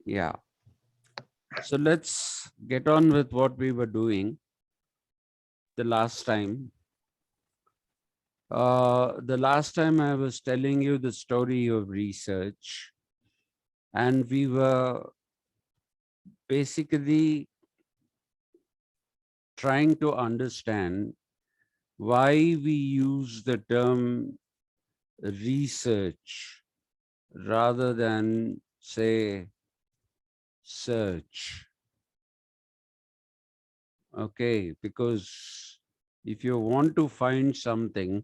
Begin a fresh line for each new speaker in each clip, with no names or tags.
Yeah. So let's get on with what we were doing the last time. The last time I was telling you the story of research, and we were basically trying to understand why we use the term research rather than, say, search. Okay, because if you want to find something,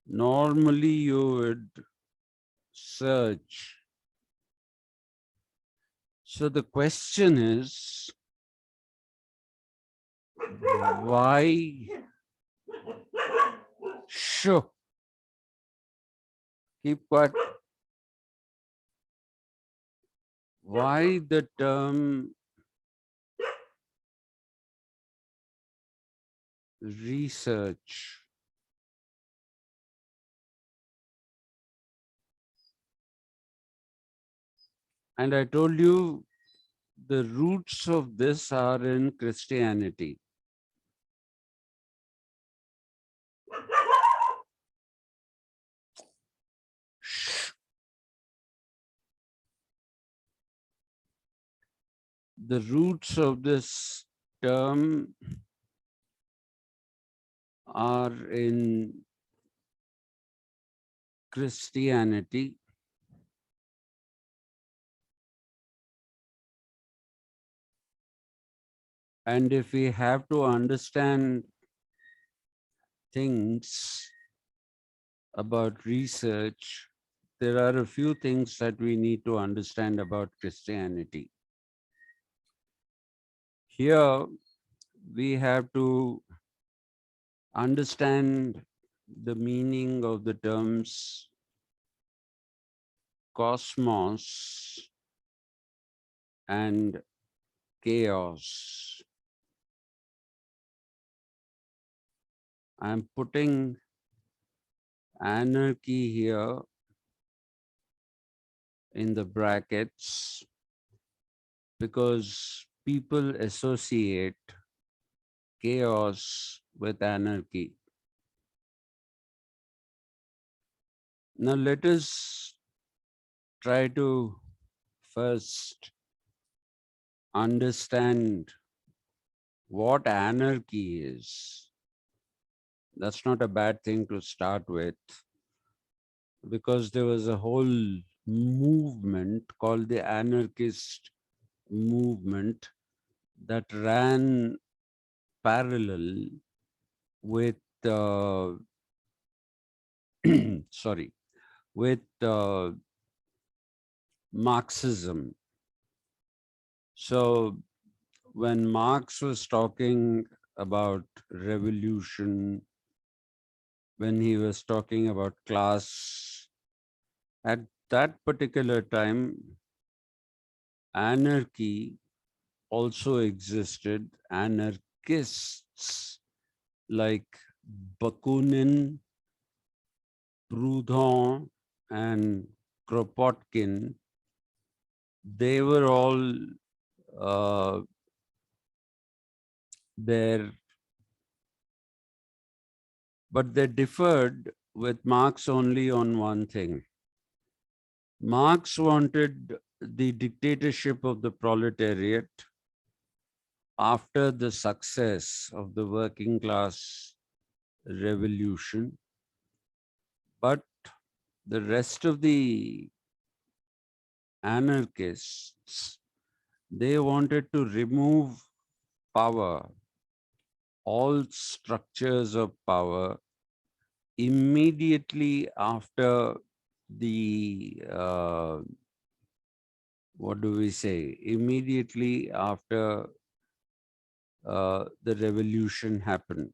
normally you would search. So the question is, why? Sure, keep quiet. Why the term research? And I told you the roots of this are in Christianity. The roots of this term are in Christianity. And if we have to understand things about research, there are a few things that we need to understand about Christianity. Here, we have to understand the meaning of the terms cosmos and chaos. I'm putting anarchy here in the brackets because people associate chaos with anarchy. Now let us try to first understand what anarchy is. That's not a bad thing to start with, because there was a whole movement called the anarchist movement that ran parallel with sorry, with Marxism. So when Marx was talking about revolution, when he was talking about class, at that particular time, anarchy also existed. Anarchists like Bakunin, Proudhon, and Kropotkin, they were all there, but they differed with Marx only on one thing. Marx wanted the dictatorship of the proletariat after the success of the working class revolution, but the rest of the anarchists, they wanted to remove power, all structures of power, immediately after the, what do we say, immediately after the revolution happened.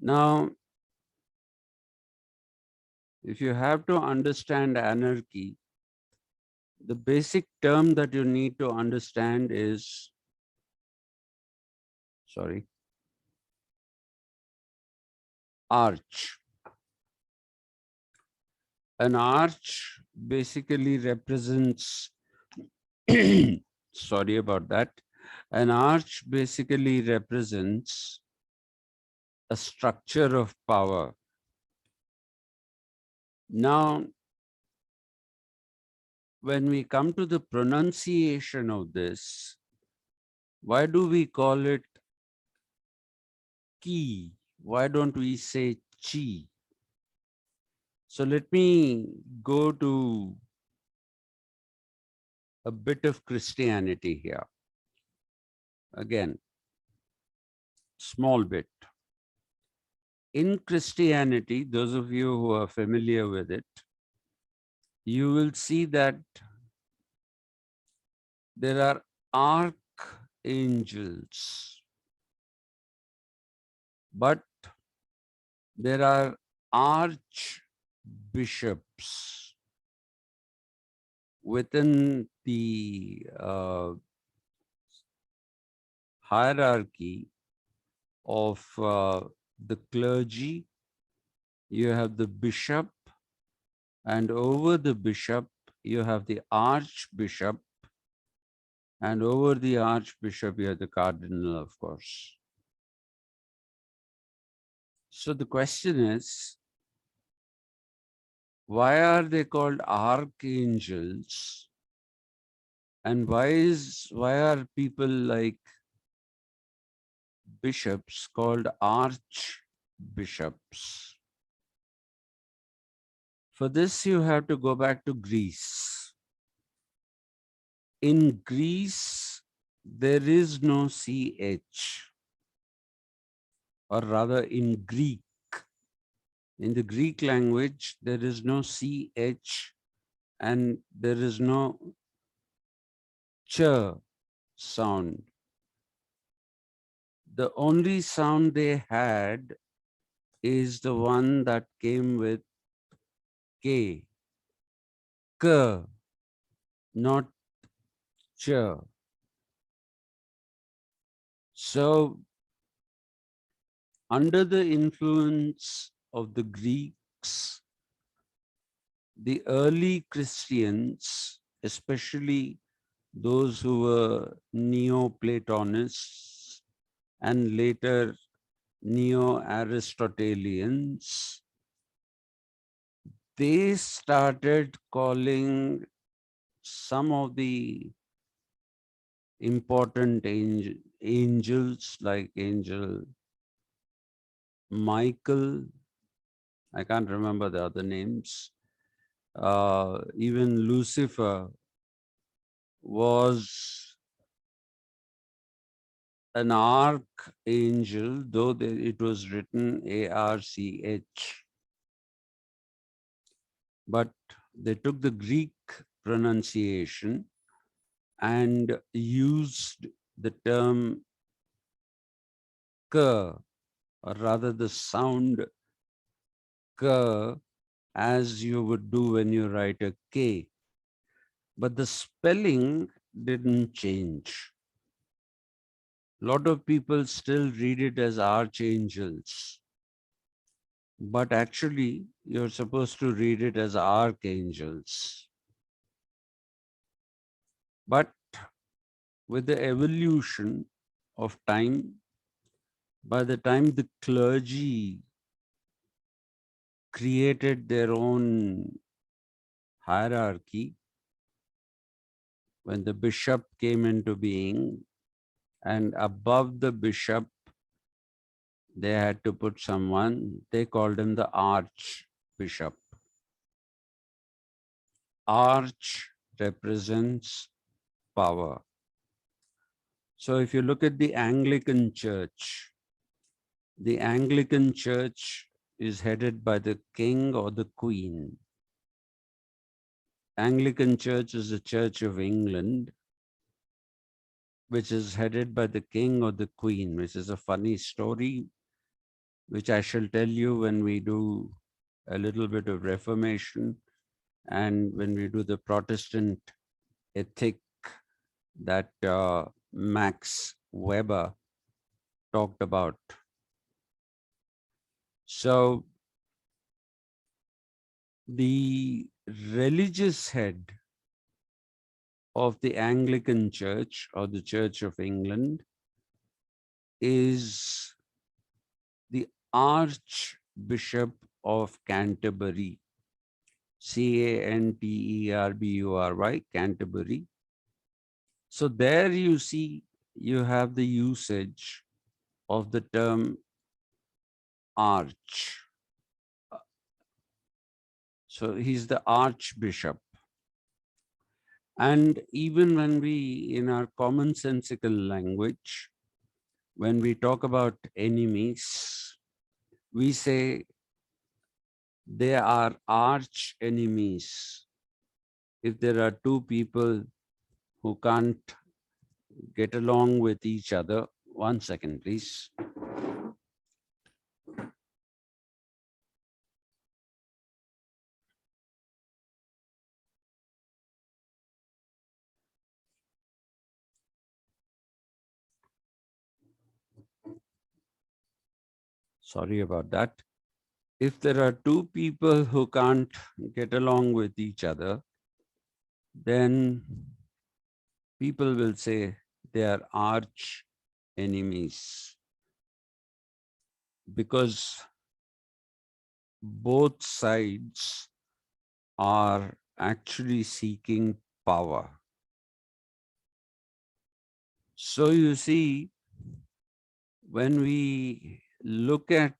Now, if you have to understand anarchy, the basic term that you need to understand is, sorry, arch. An arch basically represents Sorry about that. An arch basically represents a structure of power. Now, when we come to the pronunciation of this, why do we call it ki? Why don't we say chi? So let me go to a bit of Christianity here. Again, small bit. In Christianity, those of you who are familiar with it, you will see that there are archangels, but there are archbishops within the hierarchy of the clergy. You have the bishop, and over the bishop, you have the archbishop, and over the archbishop, you have the cardinal, of course. So the question is, why are they called archangels? And why are people like bishops called archbishops? For this, you have to go back to Greece. In Greece, there is no CH, or rather in Greek. In the Greek language, there is no CH and there is no ch sound. The only sound they had is the one that came with K, K, not ch. So, under the influence of the Greeks, the early Christians, especially those who were Neoplatonists and later Neo-Aristotelians, they started calling some of the important angels like Angel Michael, I can't remember the other names, even Lucifer was an archangel, though it was written ARCH. But they took the Greek pronunciation and used the term k, or rather the sound k, as you would do when you write a K. But the spelling didn't change. A lot of people still read it as archangels, but actually you're supposed to read it as archangels. But with the evolution of time, by the time the clergy created their own hierarchy, when the bishop came into being, and above the bishop, they had to put someone, they called him the archbishop. Arch represents power. So if you look at the Anglican Church is headed by the king or the queen. Anglican Church is the Church of England, which is headed by the king or the queen, which is a funny story, which I shall tell you when we do a little bit of Reformation and when we do the Protestant ethic that Max Weber talked about. So the religious head of the Anglican Church or the Church of England is the Archbishop of Canterbury, Canterbury, Canterbury. So there you see, you have the usage of the term arch. So he's the Archbishop. And even when we, in our commonsensical language, when we talk about enemies, we say they are arch enemies. If there are two people who can't get along with each other, 1 second, please. Sorry about that. If there are two people who can't get along with each other, then people will say they are arch enemies, because both sides are actually seeking power. So you see, when we look at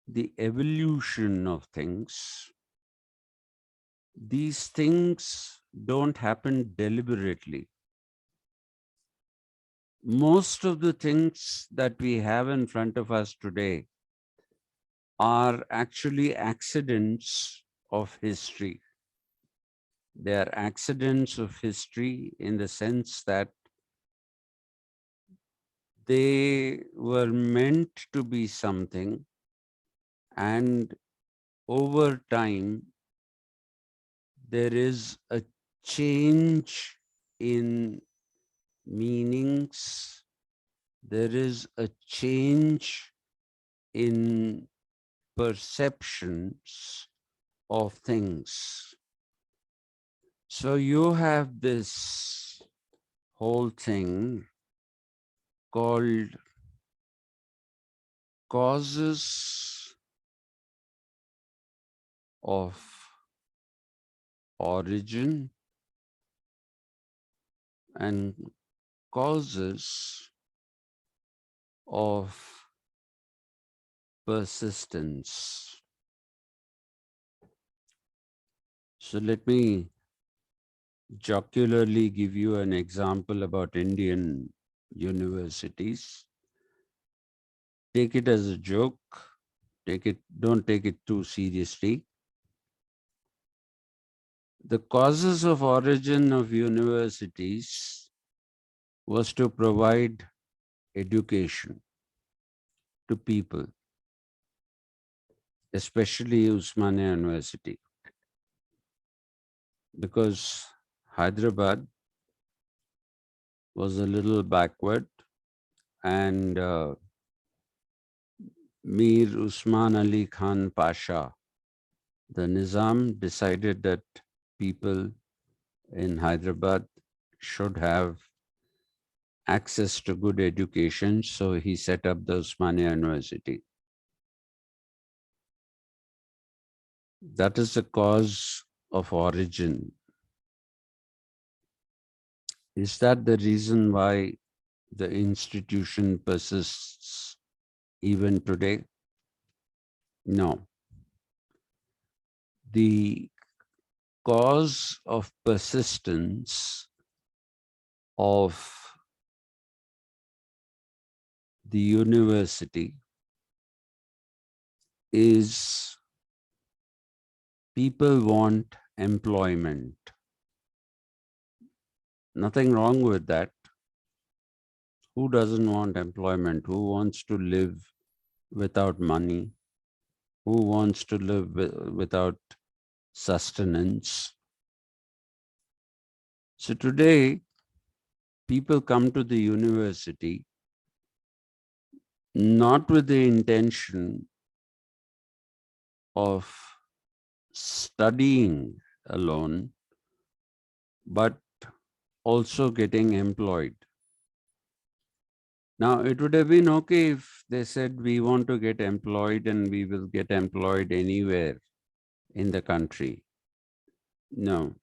the evolution of things, these things don't happen deliberately. Most of the things that we have in front of us today are actually accidents of history. They are accidents of history in the sense that they were meant to be something, and over time, there is a change in meanings, there is a change in perceptions of things. So you have this whole thing called causes of origin and causes of persistence. So let me jocularly give you an example about Indian universities. Take it as a joke. Don't take it too seriously. The causes of origin of universities was to provide education to people, especially Usmania University, because Hyderabad was a little backward, and Mir Usman Ali Khan Pasha, the Nizam, decided that people in Hyderabad should have access to good education, so he set up the Usmania University. That is the cause of origin. Is that the reason why the institution persists even today? No. The cause of persistence of the university is people want employment. Nothing wrong with that. Who doesn't want employment? Who wants to live without money? Who wants to live without sustenance? So today, people come to the university not with the intention of studying alone, but also getting employed. Now, it would have been okay if they said, we want to get employed and we will get employed anywhere in the country. No.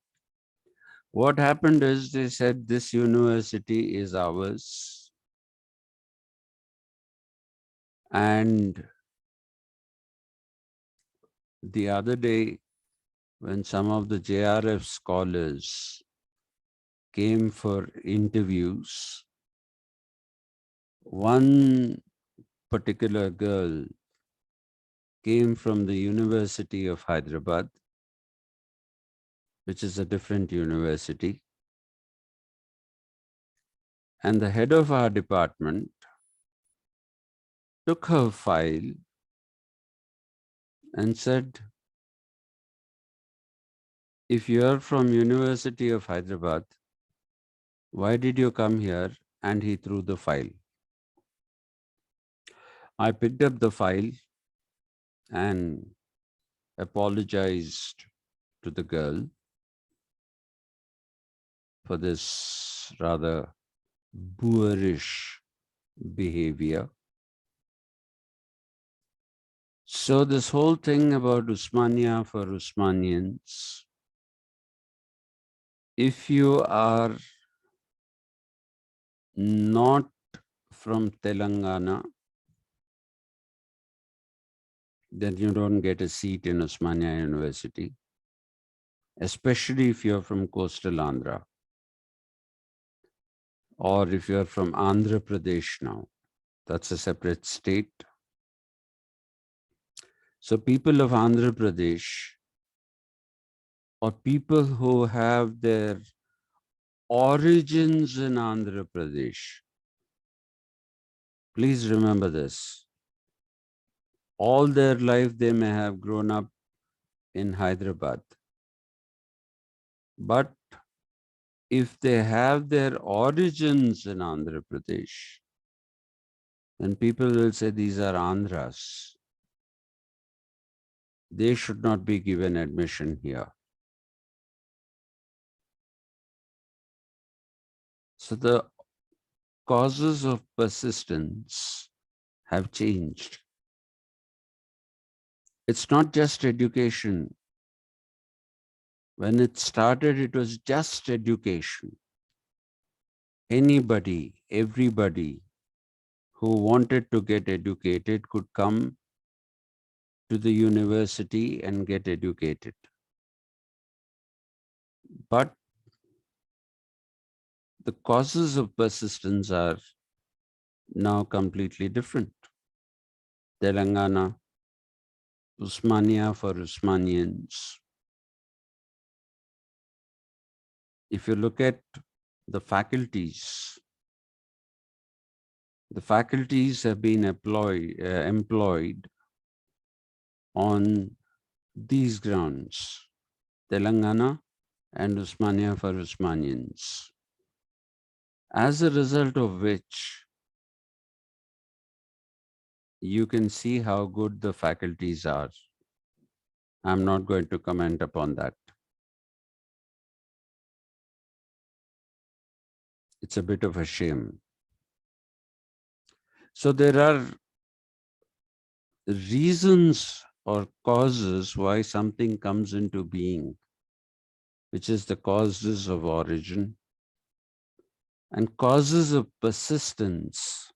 What happened is they said, this university is ours. And the other day, when some of the JRF scholars came for interviews, one particular girl came from the University of Hyderabad, which is a different university. And the head of our department took her file and said, if you are from University of Hyderabad, why did you come here? And he threw the file. I picked up the file and apologized to the girl for this rather boorish behavior. So this whole thing about Usmania for Usmanians, if you are not from Telangana, then you don't get a seat in Usmania University, especially if you're from coastal Andhra, or if you're from Andhra Pradesh now, that's a separate state. So people of Andhra Pradesh, or people who have their origins in Andhra Pradesh, please remember this. All their life they may have grown up in Hyderabad. But if they have their origins in Andhra Pradesh, then people will say these are Andhras. They should not be given admission here. So the causes of persistence have changed. It's not just education. When it started, it was just education. Anybody, everybody who wanted to get educated could come to the university and get educated. But the causes of persistence are now completely different. Telangana, Usmania for Usmanians. If you look at the faculties have been employed on these grounds, Telangana and Usmania for Usmanians. As a result of which, you can see how good the faculties are. I'm not going to comment upon that. It's a bit of a shame. So there are reasons or causes why something comes into being, which is the causes of origin, and causes of persistence.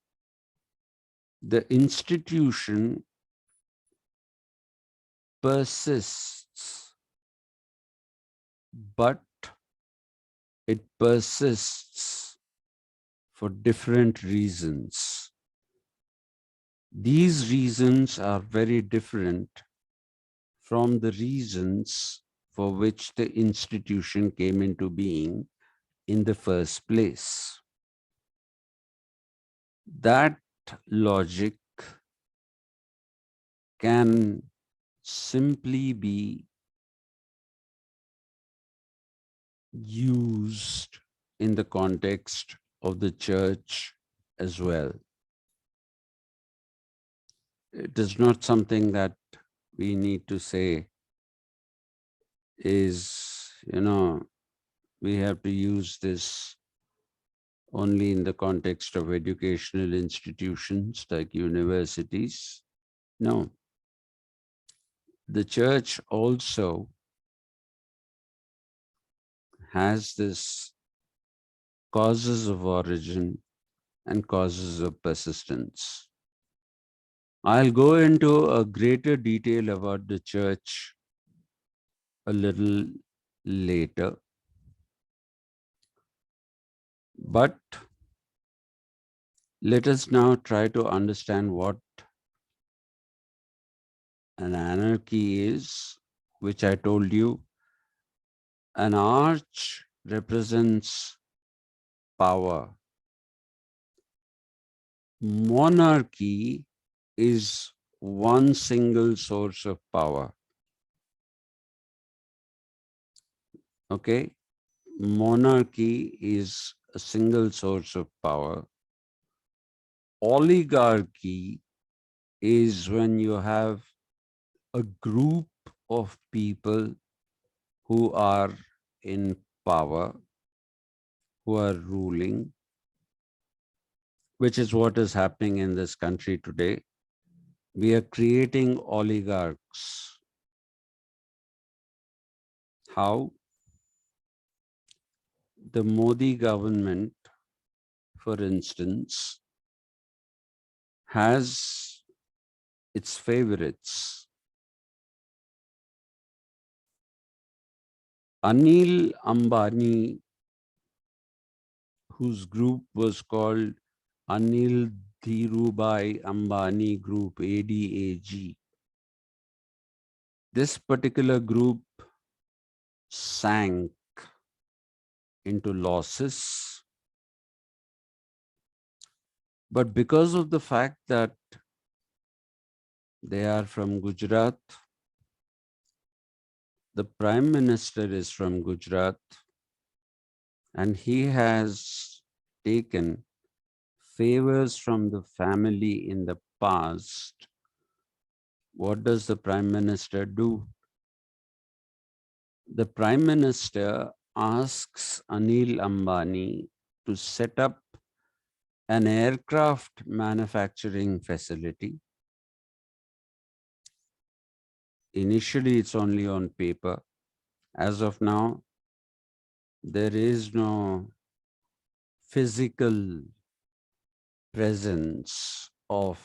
The institution persists, but it persists for different reasons. These reasons are very different from the reasons for which the institution came into being in the first place. That logic can simply be used in the context of the church as well. It is not something that we need to say is, we have to use this only in the context of educational institutions like universities. No, the church also has this causes of origin and causes of persistence. I'll go into a greater detail about the church a little later, but let us now try to understand what an anarchy is, which I told you. An arch represents power. Monarchy is one single source of power. Okay? Monarchy is a single source of power. Oligarchy is when you have a group of people who are in power, who are ruling, which is what is happening in this country today. We are creating oligarchs. How? The Modi government, for instance, has its favorites. Anil Ambani, whose group was called Anil Dhirubhai Ambani Group, ADAG. This particular group sank into losses, but because of the fact that they are from Gujarat, the Prime Minister is from Gujarat, and he has taken favors from the family in the past. What does the Prime Minister do? The Prime Minister asks Anil Ambani to set up an aircraft manufacturing facility. Initially, it's only on paper. As of now, there is no physical presence of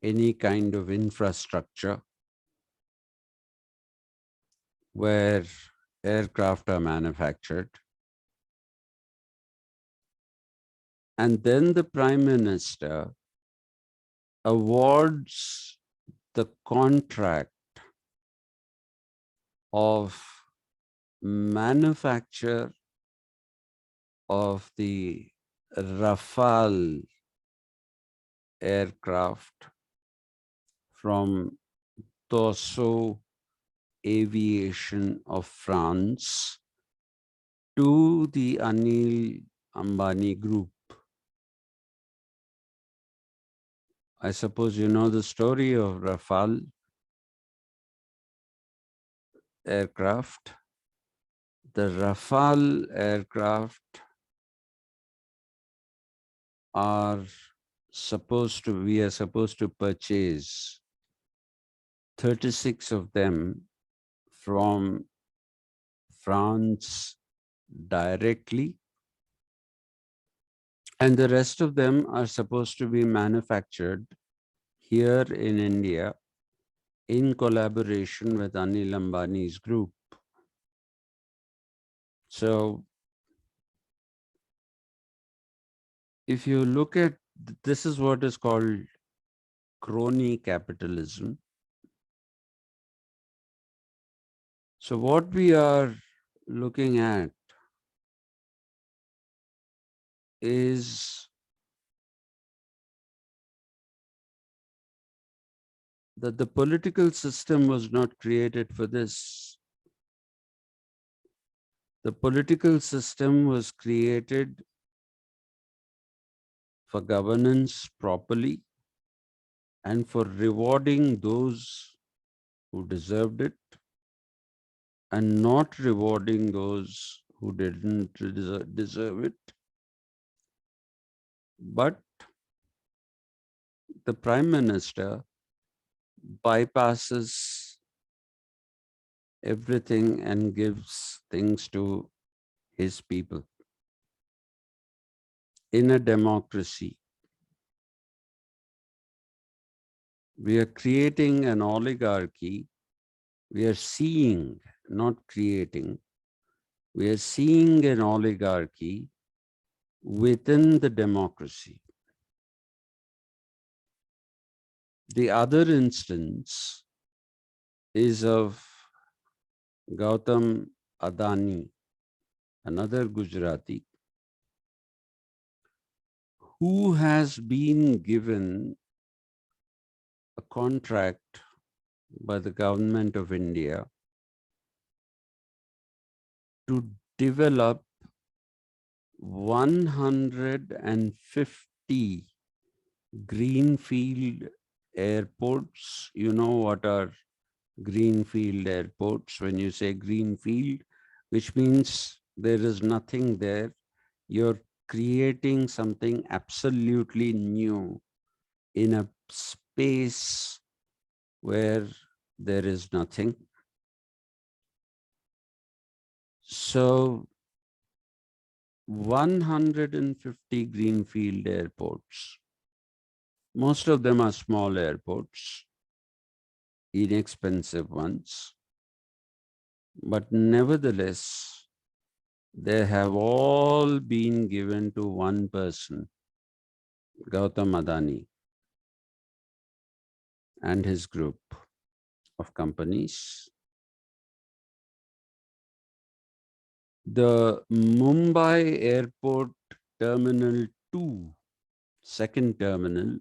any kind of infrastructure where aircraft are manufactured. And then the Prime Minister awards the contract of manufacture of the Rafale aircraft from Dassault Aviation of France to the Anil Ambani Group. I suppose you know the story of Rafale aircraft. The Rafale aircraft we are supposed to purchase 36 of them from France directly, and the rest of them are supposed to be manufactured here in India in collaboration with Anil Ambani's group. So if you look at, this is what is called crony capitalism. So what we are looking at is that the political system was not created for this. The political system was created for governance properly and for rewarding those who deserved it and not rewarding those who didn't deserve it. But the Prime Minister bypasses everything and gives things to his people. In a democracy, we are creating an oligarchy. We are seeing, not creating, we are seeing an oligarchy within the democracy. The other instance is of Gautam Adani, another Gujarati, who has been given a contract by the government of India to develop 150 greenfield airports. You know what are greenfield airports? When you say greenfield, which means there is nothing there. You're creating something absolutely new in a space where there is nothing. So 150 greenfield airports. Most of them are small airports, inexpensive ones, but nevertheless, they have all been given to one person, Gautam Adani, and his group of companies. The Mumbai Airport Terminal 2, second terminal,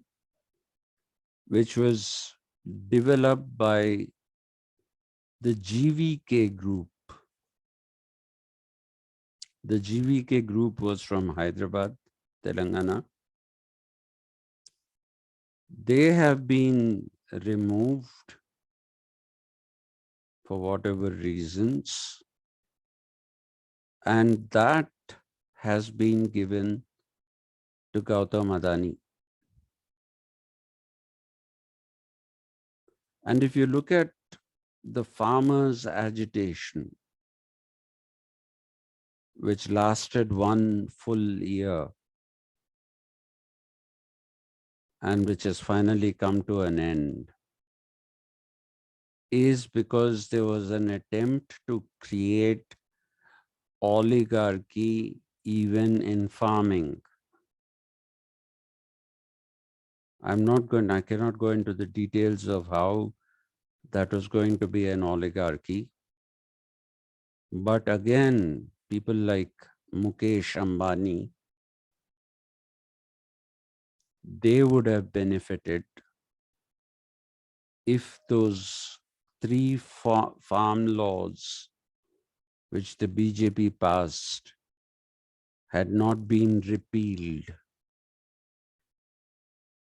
which was developed by the GVK group. The GVK group was from Hyderabad, Telangana. They have been removed for whatever reasons, and that has been given to Gautam Adani. And if you look at the farmers' agitation, which lasted one full year and which has finally come to an end, is because there was an attempt to create oligarchy even in farming. I cannot go into the details of how that was going to be an oligarchy. But again, people like Mukesh Ambani, they would have benefited if those three farm laws which the BJP passed had not been repealed.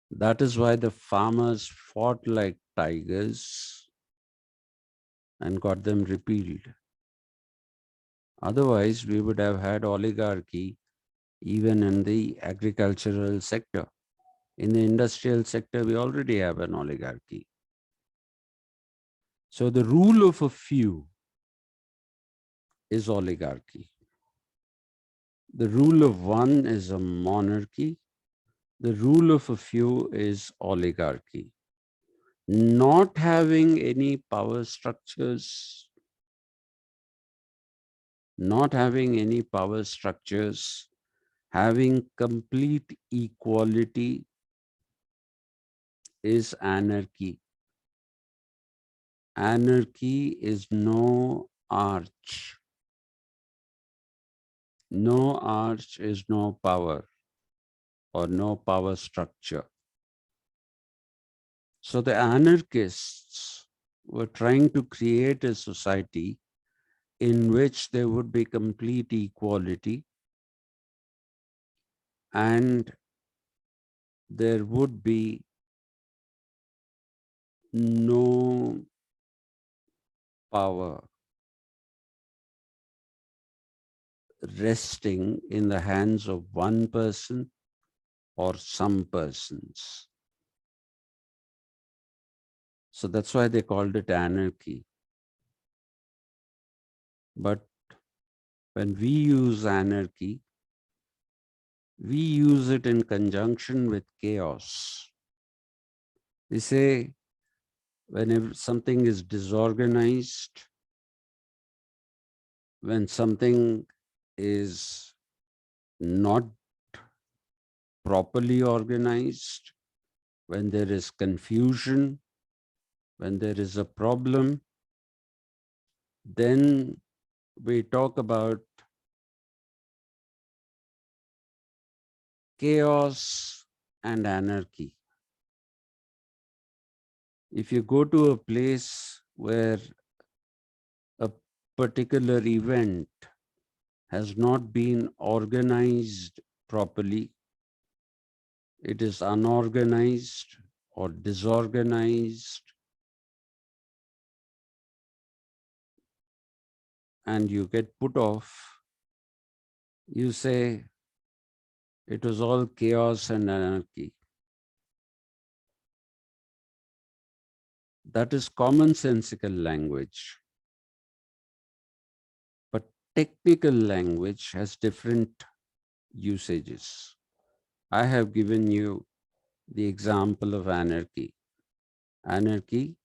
That is why the farmers fought like tigers and got them repealed. Otherwise, we would have had oligarchy even in the agricultural sector. In the industrial sector, we already have an oligarchy. So the rule of a few is oligarchy. The rule of one is a monarchy. The rule of a few is oligarchy. Not having any power structures, having complete equality is anarchy. Anarchy is no arch. No arch is no power or no power structure. So the anarchists were trying to create a society in which there would be complete equality and there would be no power. resting in the hands of one person or some persons. So that's why they called it anarchy. But when we use anarchy, we use it in conjunction with chaos. We say whenever something is disorganized, when something is not properly organized, when there is confusion, when there is a problem, then we talk about chaos and anarchy. If you go to a place where a particular event has not been organized properly, it is unorganized or disorganized, and you get put off, you say it was all chaos and anarchy. That is commonsensical language. But technical language has different usages. I have given you the example of anarchy. Anarchy,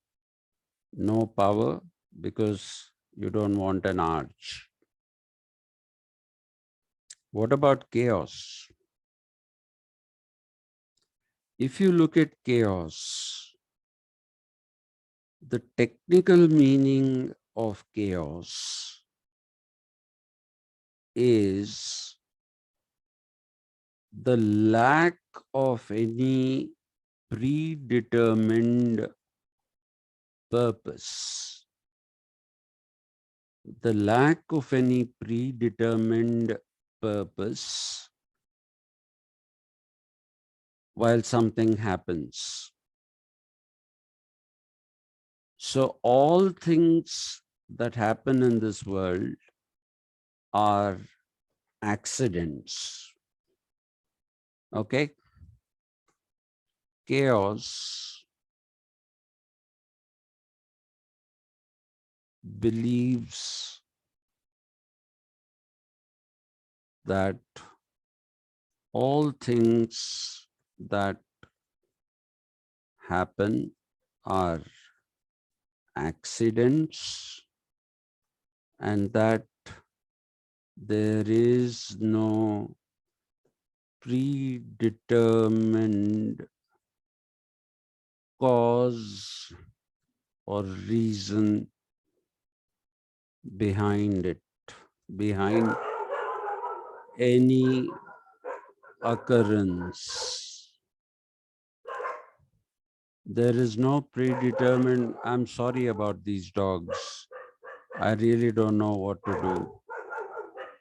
no power because you don't want an arch. What about chaos? If you look at chaos, the technical meaning of chaos is the lack of any predetermined purpose. The lack of any predetermined purpose while something happens. So all things that happen in this world are accidents. Okay? Chaos believes that all things that happen are accidents and that there is no predetermined cause or reason behind it, behind any occurrence. There is no predetermined, I'm sorry about these dogs. I really don't know what to do.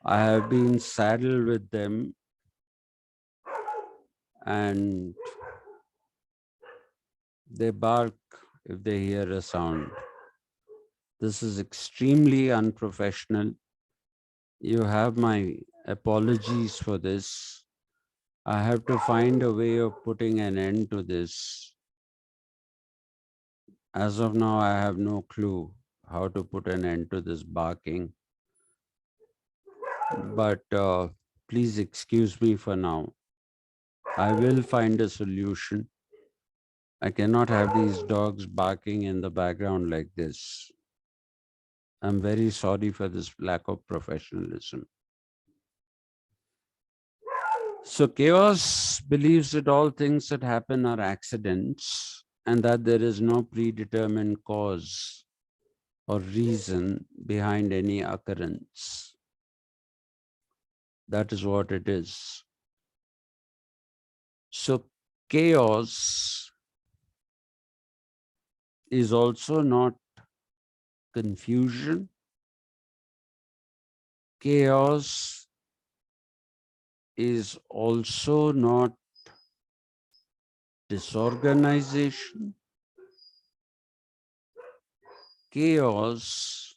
I have been saddled with them and they bark if they hear a sound. This is extremely unprofessional. You have my apologies for this. I have to find a way of putting an end to this. As of now, I have no clue how to put an end to this barking. But please excuse me for now. I will find a solution. I cannot have these dogs barking in the background like this. I'm very sorry for this lack of professionalism. So chaos believes that all things that happen are accidents and that there is no predetermined cause or reason behind any occurrence. That is what it is. So chaos is also not confusion. Chaos is also not disorganization. Chaos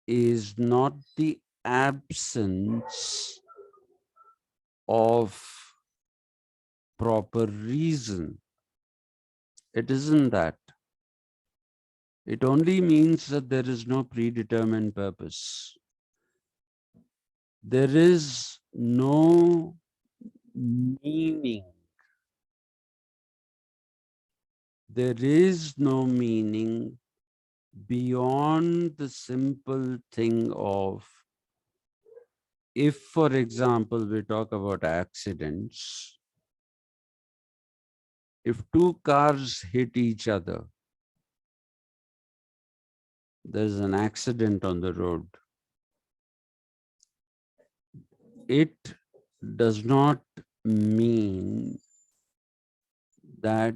is not the absence of proper reason. It isn't that. It only means that there is no predetermined purpose. There is no meaning. There is no meaning beyond the simple thing of, if, for example, we talk about accidents, if two cars hit each other, there's an accident on the road. It does not mean that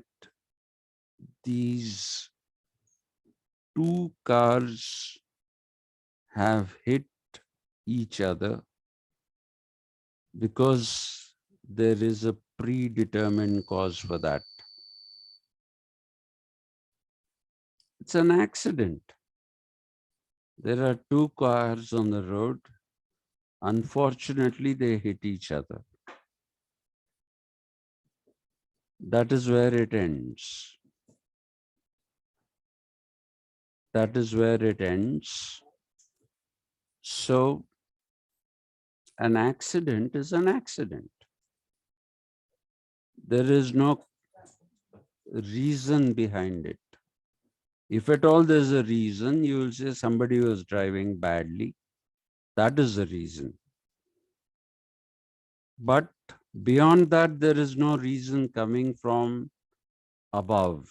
these two cars have hit each other because there is a predetermined cause for that. It's an accident. There are two cars on the road. Unfortunately, they hit each other. That is where it ends. That is where it ends. So, an accident is an accident. There is no reason behind it. If at all there's a reason, you will say somebody was driving badly. That is the reason. But beyond that, there is no reason coming from above,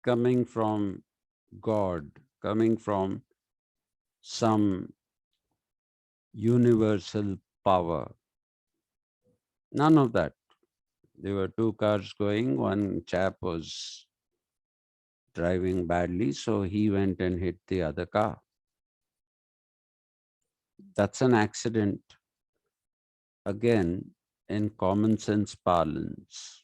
coming from God, coming from some universal power. None of that. There were two cars going. One chap was driving badly, so he went and hit the other car. That's an accident. Again, in common sense parlance.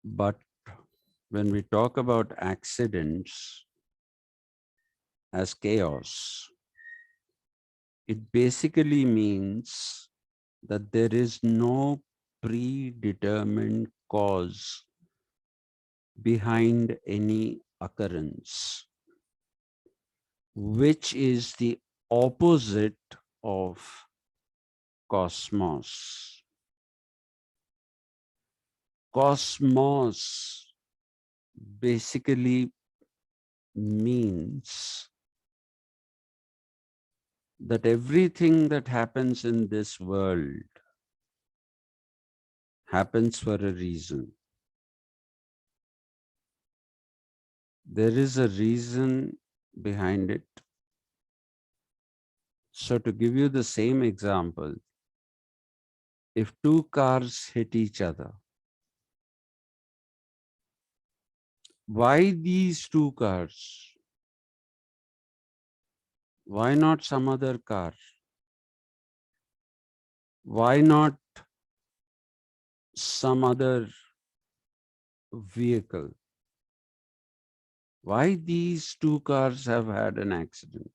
But when we talk about accidents as chaos, it basically means that there is no predetermined cause behind any occurrence, which is the opposite of cosmos. Cosmos basically means that everything that happens in this world happens for a reason. There is a reason behind it. So to give you the same example, if two cars hit each other, why these two cars? Why not some other car? Why not some other vehicle? Why these two cars have had an accident?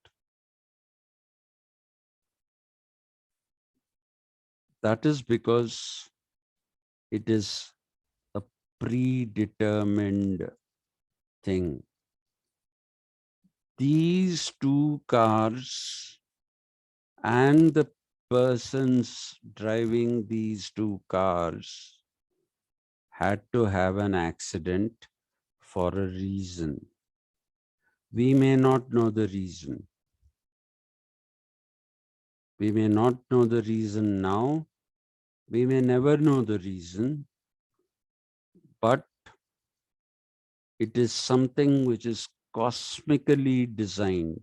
That is because it is a predetermined thing. These two cars and the persons driving these two cars had to have an accident for a reason. We may not know the reason. We may not know the reason now. We may never know the reason, but it is something which is cosmically designed.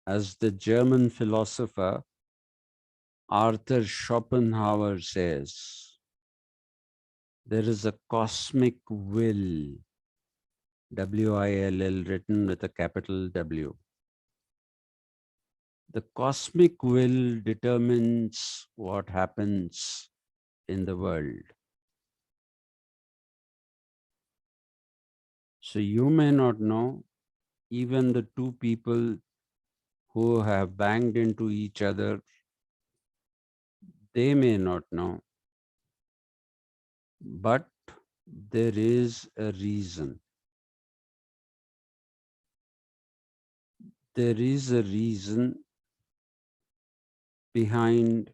As the German philosopher Arthur Schopenhauer says, there is a cosmic will, W-I-L-L, written with a capital W. The cosmic will determines what happens in the world. So you may not know, even the two people who have banged into each other, they may not know, but there is a reason. There is a reason behind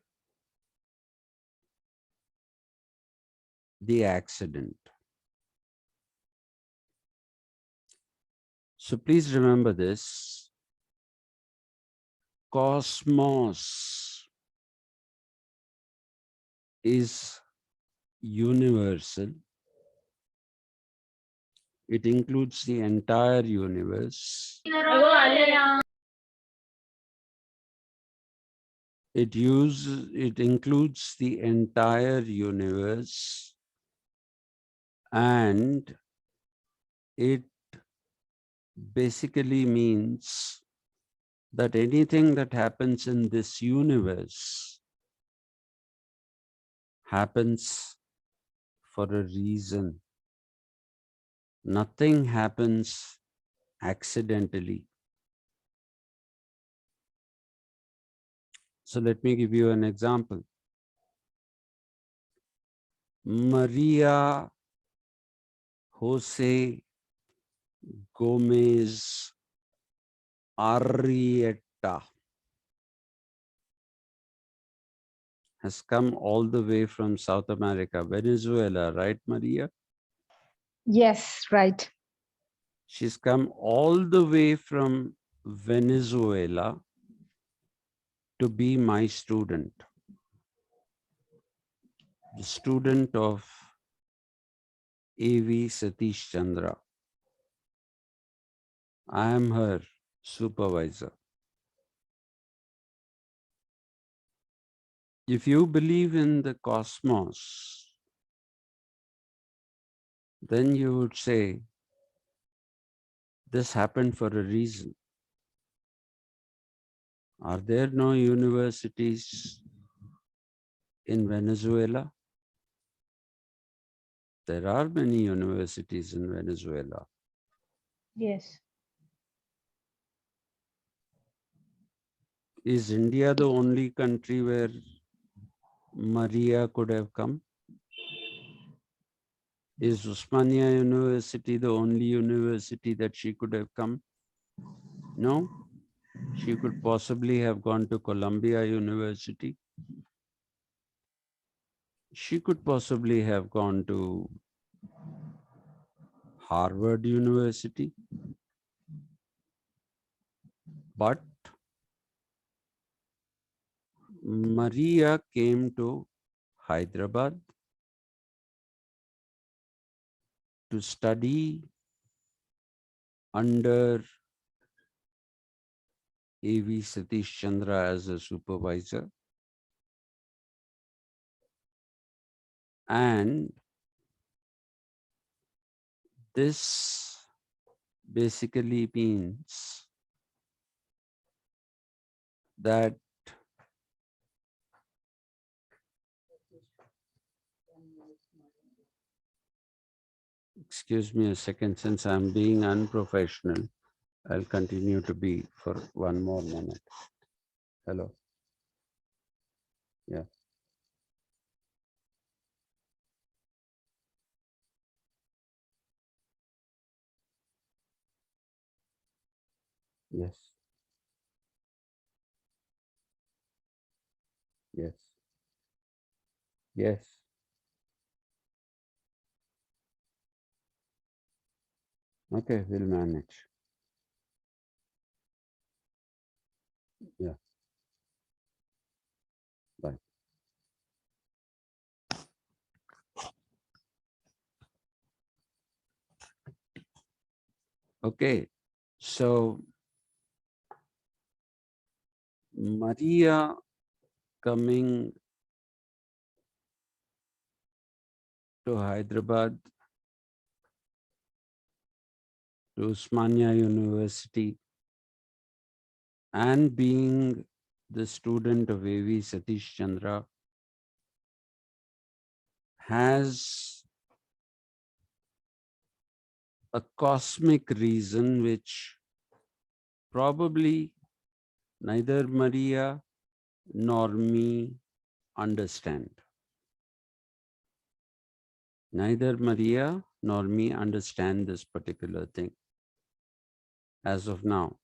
the accident. So please remember this. Cosmos is universal. It includes the entire universe. It includes the entire universe, and it basically means that anything that happens in this universe happens for a reason. Nothing happens accidentally. So let me give you an example. Maria Jose Gomez Arrieta has come all the way from South America, Venezuela, right, Maria?
Yes, right.
She's come all the way from Venezuela to be my student, the student of AV Satish Chandra. I am her supervisor. If you believe in the cosmos, then you would say, this happened for a reason. Are there no universities in Venezuela? There are many universities in Venezuela.
Yes.
Is India the only country where Maria could have come? Is Usmania University the only university that she could have come? No. She could possibly have gone to Columbia University. She could possibly have gone to Harvard University. But Maria came to Hyderabad to study under AV Satish Chandra as a supervisor. And this basically means that excuse me a second, since I'm being unprofessional, I'll continue to be for one more minute. Hello. Yeah. Yes. Yes. Yes. Okay, we'll manage. Yeah. Bye. Okay. So Maria coming to Hyderabad to Usmania University and being the student of AV Satish Chandra has a cosmic reason which probably neither Maria nor me understand. Neither Maria nor me understand this particular thing as of now.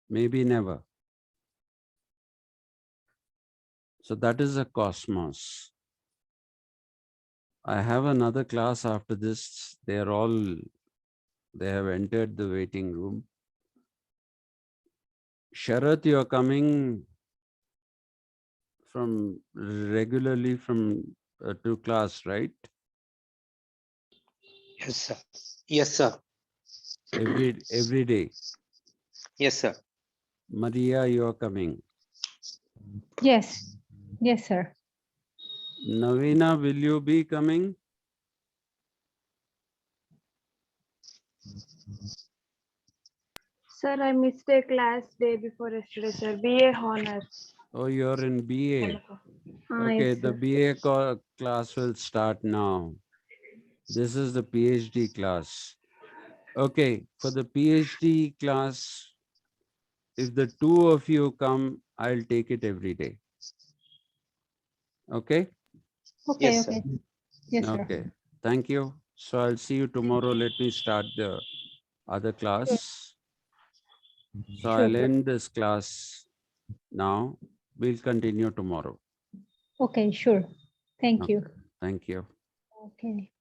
Maybe never. So that is a cosmos. I have another class after this. They have entered the waiting room. Sharath, you are coming from regularly from to class, right?
Yes, sir. Yes, sir.
Every day.
Yes, sir.
Maria, you are coming.
Yes. Yes, sir.
Navina, will you be coming?
Sir, I missed a class day before yesterday, sir. BA honors.
Oh, you're in BA. Okay,
Yes,
the
sir.
BA class will start now. This is the PhD class. Okay, for the PhD class, if the two of you come, I'll take it every day. Okay?
Okay,
Yes, sir.
okay. Yes, sir.
Okay. Thank you. So I'll see you tomorrow. Let me start the other
Sure,
class. So
sure.
I'll end this class now. We'll continue tomorrow.
Okay, sure. Thank
Okay.
you.
Thank you.
Okay.